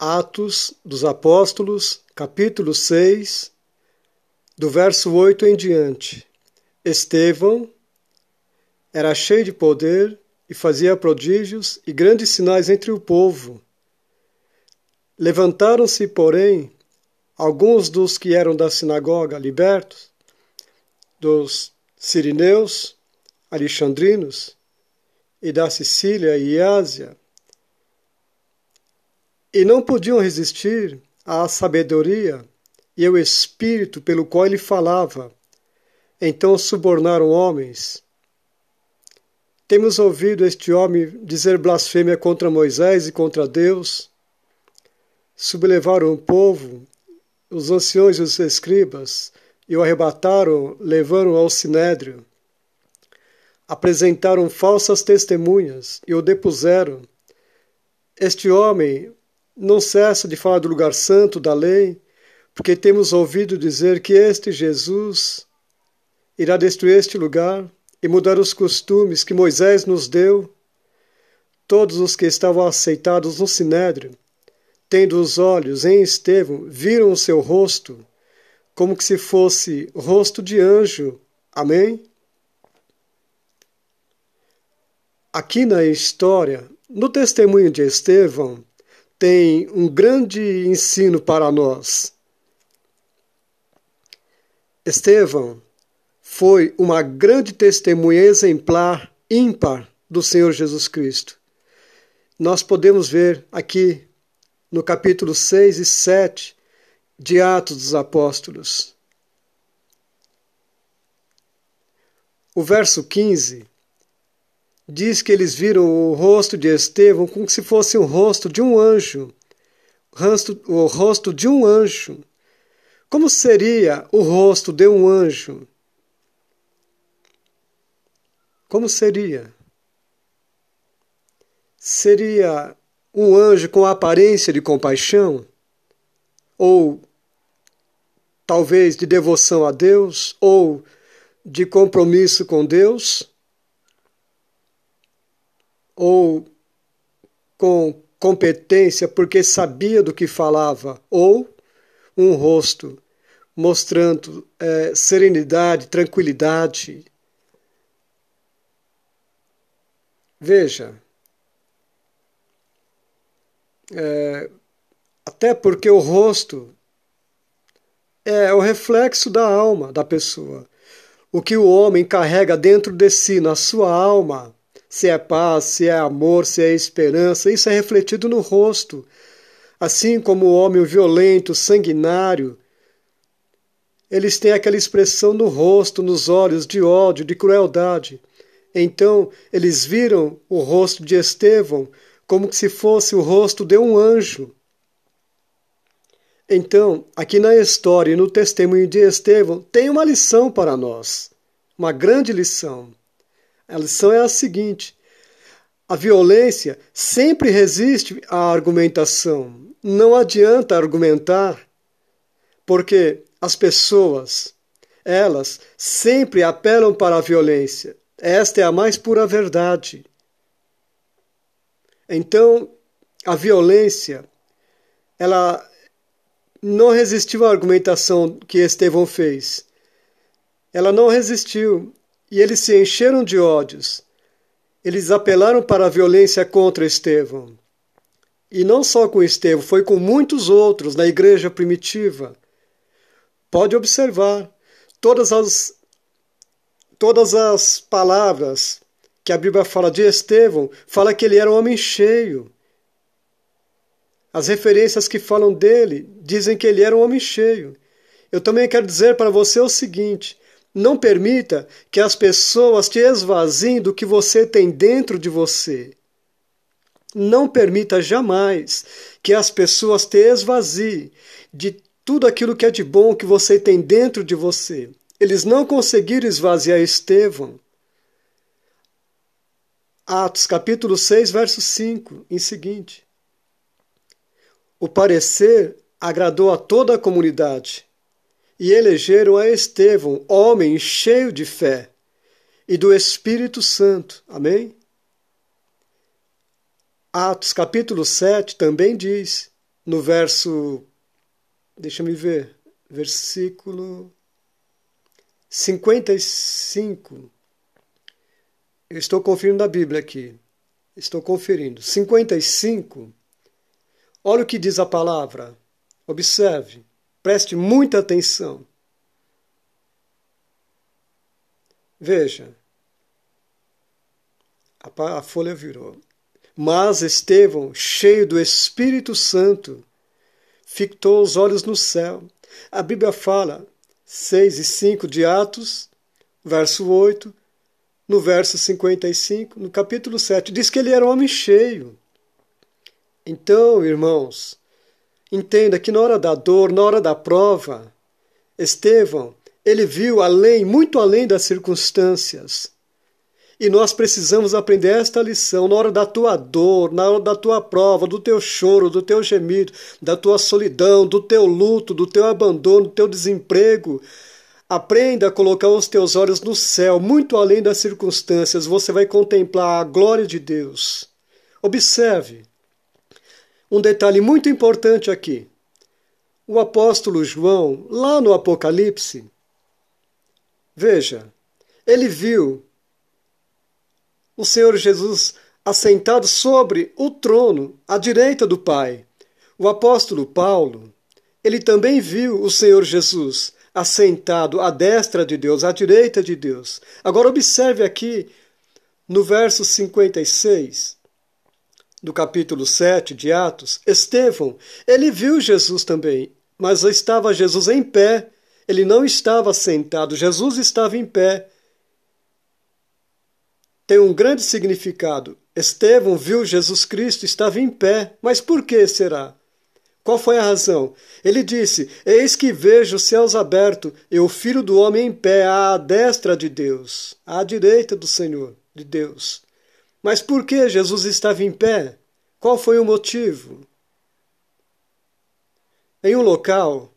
Atos dos Apóstolos, capítulo 6, do verso 8 em diante. Estevão era cheio de poder e fazia prodígios e grandes sinais entre o povo. Levantaram-se, porém, alguns dos que eram da sinagoga libertos, dos sirineus, alexandrinos e da Sicília e Ásia, e não podiam resistir à sabedoria e ao espírito pelo qual ele falava. Então subornaram homens. Temos ouvido este homem dizer blasfêmia contra Moisés e contra Deus. Sublevaram o povo, os anciões e os escribas, e o arrebataram, levando-o ao sinédrio. Apresentaram falsas testemunhas e o depuseram. Este homem não cessa de falar do lugar santo da lei, porque temos ouvido dizer que este Jesus irá destruir este lugar e mudar os costumes que Moisés nos deu. Todos os que estavam aceitados no sinédrio, tendo os olhos em Estevão, viram o seu rosto, como que se fosse rosto de anjo. Amém? Aqui na história, no testemunho de Estevão, tem um grande ensino para nós. Estevão foi uma grande testemunha exemplar, ímpar, do Senhor Jesus Cristo. Nós podemos ver aqui no capítulo 6 e 7 de Atos dos Apóstolos. O verso 15 diz que eles viram o rosto de Estevão como se fosse o rosto de um anjo. O rosto de um anjo. Como seria o rosto de um anjo? Como seria? Seria um anjo com a aparência de compaixão? Ou talvez de devoção a Deus? Ou de compromisso com Deus? Ou com competência porque sabia do que falava? Ou um rosto mostrando serenidade, tranquilidade? Veja, até porque o rosto é o reflexo da alma da pessoa. O que o homem carrega dentro de si, na sua alma, se é paz, se é amor, se é esperança, isso é refletido no rosto. Assim como o homem violento, sanguinário, eles têm aquela expressão no rosto, nos olhos, de ódio, de crueldade. Então, eles viram o rosto de Estevão como se fosse o rosto de um anjo. Então, aqui na história e no testemunho de Estevão, tem uma lição para nós, uma grande lição. A lição é a seguinte: a violência sempre resiste à argumentação. Não adianta argumentar, porque as pessoas, elas sempre apelam para a violência. Esta é a mais pura verdade. Então, a violência, ela não resistiu à argumentação que Estevão fez. Ela não resistiu. E eles se encheram de ódios. Eles apelaram para a violência contra Estevão. E não só com Estevão, foi com muitos outros na igreja primitiva. Pode observar, todas as palavras que a Bíblia fala de Estevão, fala que ele era um homem cheio. As referências que falam dele dizem que ele era um homem cheio. Eu também quero dizer para você o seguinte: não permita que as pessoas te esvaziem do que você tem dentro de você. Não permita jamais que as pessoas te esvaziem de tudo aquilo que é de bom que você tem dentro de você. Eles não conseguiram esvaziar Estevão. Atos capítulo 6, verso 5, em seguinte. O parecer agradou a toda a comunidade. E elegeram a Estevão, homem cheio de fé e do Espírito Santo. Amém? Atos capítulo 7 também diz: no verso, deixa me ver, versículo 55. Eu estou conferindo a Bíblia aqui. Estou conferindo. 55. Olha o que diz a palavra. Observe. Preste muita atenção. Veja. A folha virou. Mas Estevão, cheio do Espírito Santo, fitou os olhos no céu. A Bíblia fala, 6 e 5 de Atos, verso 8, no verso 55, no capítulo 7, diz que ele era um homem cheio. Então, irmãos, entenda que na hora da dor, na hora da prova, Estevão, ele viu além, muito além das circunstâncias. E nós precisamos aprender esta lição na hora da tua dor, na hora da tua prova, do teu choro, do teu gemido, da tua solidão, do teu luto, do teu abandono, do teu desemprego. Aprenda a colocar os teus olhos no céu, muito além das circunstâncias. Você vai contemplar a glória de Deus. Observe um detalhe muito importante aqui. O apóstolo João, lá no Apocalipse, veja, ele viu o Senhor Jesus assentado sobre o trono, à direita do Pai. O apóstolo Paulo, ele também viu o Senhor Jesus assentado à destra de Deus, à direita de Deus. Agora observe aqui, no verso 56, do capítulo 7 de Atos, Estevão, ele viu Jesus também, mas estava Jesus em pé, ele não estava sentado, Jesus estava em pé. Tem um grande significado. Estevão viu Jesus Cristo, estava em pé. Mas por que será? Qual foi a razão? Ele disse, eis que vejo os céus abertos e o Filho do Homem em pé à destra de Deus, à direita do Senhor, de Deus. Mas por que Jesus estava em pé? Qual foi o motivo? Em um local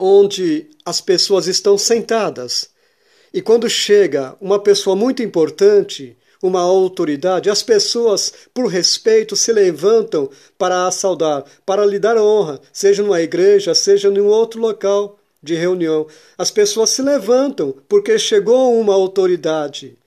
onde as pessoas estão sentadas, e quando chega uma pessoa muito importante, uma autoridade, as pessoas, por respeito, se levantam para a saudar, para lhe dar honra, seja numa igreja, seja em um outro local de reunião. As pessoas se levantam porque chegou uma autoridade.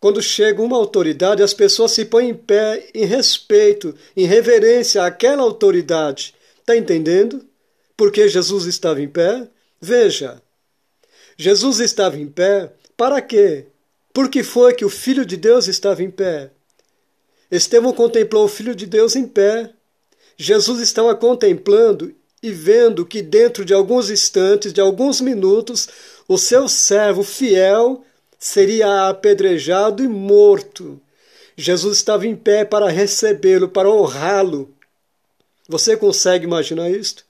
Quando chega uma autoridade, as pessoas se põem em pé em respeito, em reverência àquela autoridade. Está entendendo? Porque Jesus estava em pé? Veja. Jesus estava em pé, para quê? Por que foi que o Filho de Deus estava em pé? Estevão contemplou o Filho de Deus em pé. Jesus estava contemplando e vendo que dentro de alguns instantes, de alguns minutos, o seu servo fiel seria apedrejado e morto. Jesus estava em pé para recebê-lo, para honrá-lo. Você consegue imaginar isto?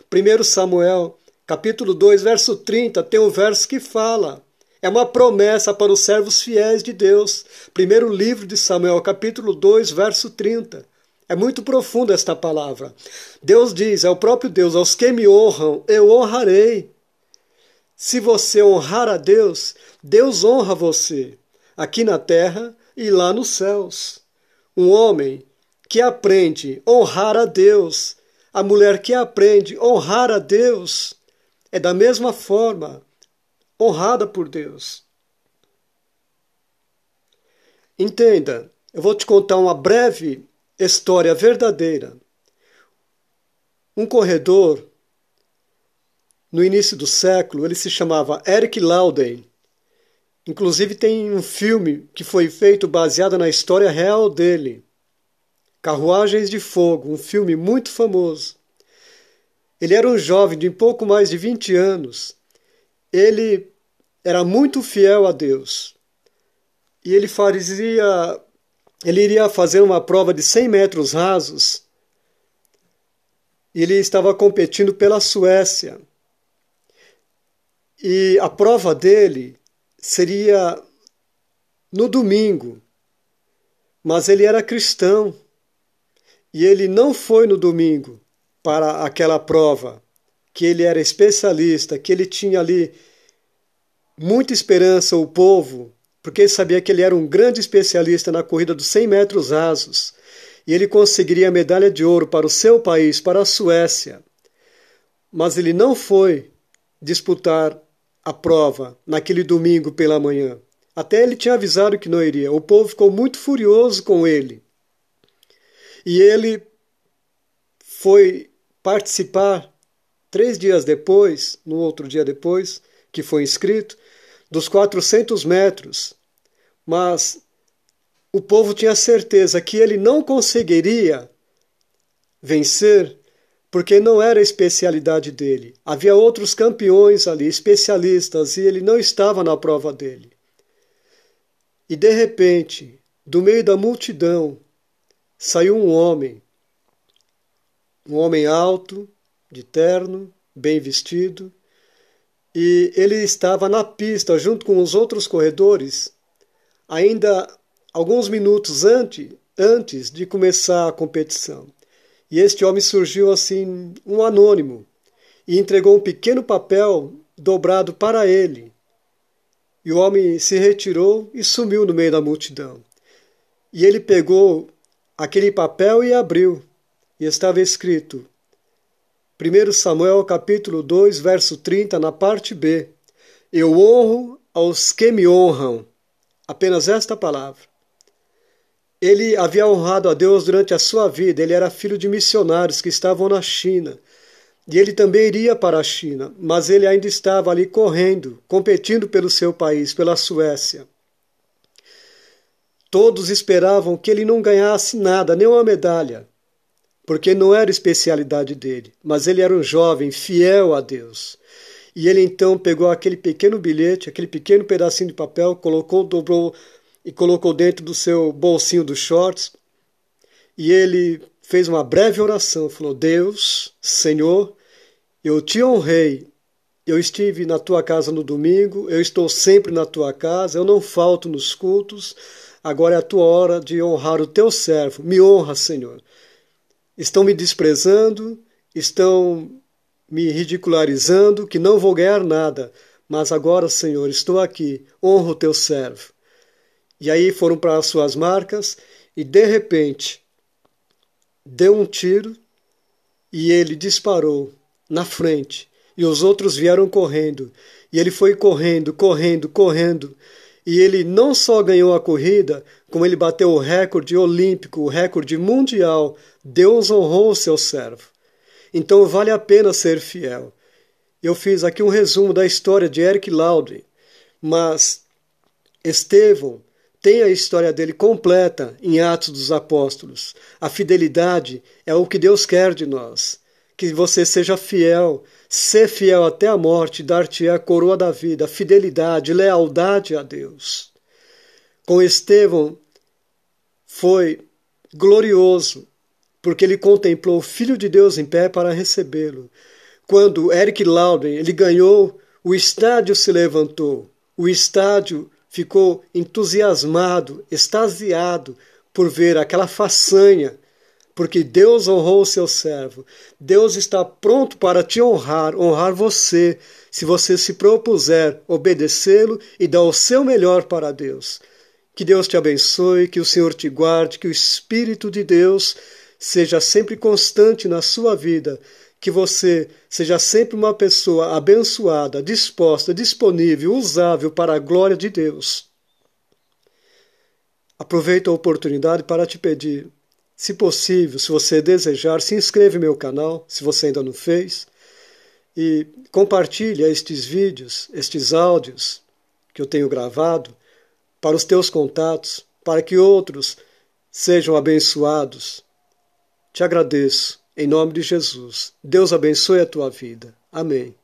1 Samuel capítulo 2, verso 30, tem um verso que fala. É uma promessa para os servos fiéis de Deus. Primeiro livro de Samuel, capítulo 2, verso 30. É muito profunda esta palavra. Deus diz, é o próprio Deus, aos que me honram, eu honrarei. Se você honrar a Deus, Deus honra você, aqui na terra e lá nos céus. Um homem que aprende a honrar a Deus, a mulher que aprende a honrar a Deus, é da mesma forma honrada por Deus. Entenda, eu vou te contar uma breve história verdadeira. Um corredor, no início do século, ele se chamava Eric Lauden. Inclusive tem um filme que foi feito baseado na história real dele. Carruagens de Fogo, um filme muito famoso. Ele era um jovem de pouco mais de 20 anos. Ele era muito fiel a Deus. E ele iria fazer uma prova de 100 metros rasos. Ele estava competindo pela Suécia. E a prova dele seria no domingo. Mas ele era cristão. E ele não foi no domingo para aquela prova, que ele era especialista, que ele tinha ali muita esperança, o povo, porque ele sabia que ele era um grande especialista na corrida dos 100 metros rasos. e ele conseguiria a medalha de ouro para o seu país, para a Suécia. Mas ele não foi disputar a prova naquele domingo pela manhã. Até ele tinha avisado que não iria. O povo ficou muito furioso com ele. E ele foi participar 3 dias depois, no outro dia depois, que foi inscrito, dos 400 metros. Mas o povo tinha certeza que ele não conseguiria vencer, porque não era a especialidade dele. Havia outros campeões ali, especialistas, e ele não estava na prova dele. E de repente, do meio da multidão, saiu um homem alto, de terno, bem vestido, e ele estava na pista junto com os outros corredores, ainda alguns minutos antes de começar a competição. E este homem surgiu assim, um anônimo, e entregou um pequeno papel dobrado para ele. E o homem se retirou e sumiu no meio da multidão. E ele pegou aquele papel e abriu. E estava escrito, 1 Samuel capítulo 2, verso 30, na parte B. Eu honro aos que me honram. Apenas esta palavra. Ele havia honrado a Deus durante a sua vida. Ele era filho de missionários que estavam na China. E ele também iria para a China, mas ele ainda estava ali correndo, competindo pelo seu país, pela Suécia. Todos esperavam que ele não ganhasse nada, nem uma medalha, porque não era especialidade dele, mas ele era um jovem fiel a Deus. E ele então pegou aquele pequeno bilhete, aquele pequeno pedacinho de papel, dobrou e colocou dentro do seu bolsinho dos shorts, e ele fez uma breve oração, falou, Deus, Senhor, eu te honrei, eu estive na tua casa no domingo, eu estou sempre na tua casa, eu não falto nos cultos, agora é a tua hora de honrar o teu servo, me honra, Senhor. Estão me desprezando, estão me ridicularizando, que não vou ganhar nada, mas agora, Senhor, estou aqui, honro o teu servo. E aí foram para as suas marcas e, de repente, deu um tiro e ele disparou na frente. E os outros vieram correndo. E ele foi correndo. E ele não só ganhou a corrida, como ele bateu o recorde olímpico, o recorde mundial. Deus honrou o seu servo. Então vale a pena ser fiel. Eu fiz aqui um resumo da história de Eric Loudon, mas Estevão tem a história dele completa em Atos dos Apóstolos. A fidelidade é o que Deus quer de nós. Que você seja fiel, ser fiel até a morte, dar-te a coroa da vida, fidelidade, lealdade a Deus. Com Estevão foi glorioso, porque ele contemplou o Filho de Deus em pé para recebê-lo. Quando Eric Loudon ele ganhou, o estádio se levantou, o estádio ficou entusiasmado, extasiado por ver aquela façanha, porque Deus honrou o seu servo. Deus está pronto para te honrar você, se você se propuser obedecê-lo e dar o seu melhor para Deus. Que Deus te abençoe, que o Senhor te guarde, que o Espírito de Deus seja sempre constante na sua vida, que você seja sempre uma pessoa abençoada, disposta, disponível, usável para a glória de Deus. Aproveito a oportunidade para te pedir, se possível, se você desejar, se inscreva em meu canal, se você ainda não fez, e compartilhe estes vídeos, estes áudios que eu tenho gravado para os teus contatos, para que outros sejam abençoados. Te agradeço, em nome de Jesus. Deus abençoe a tua vida. Amém.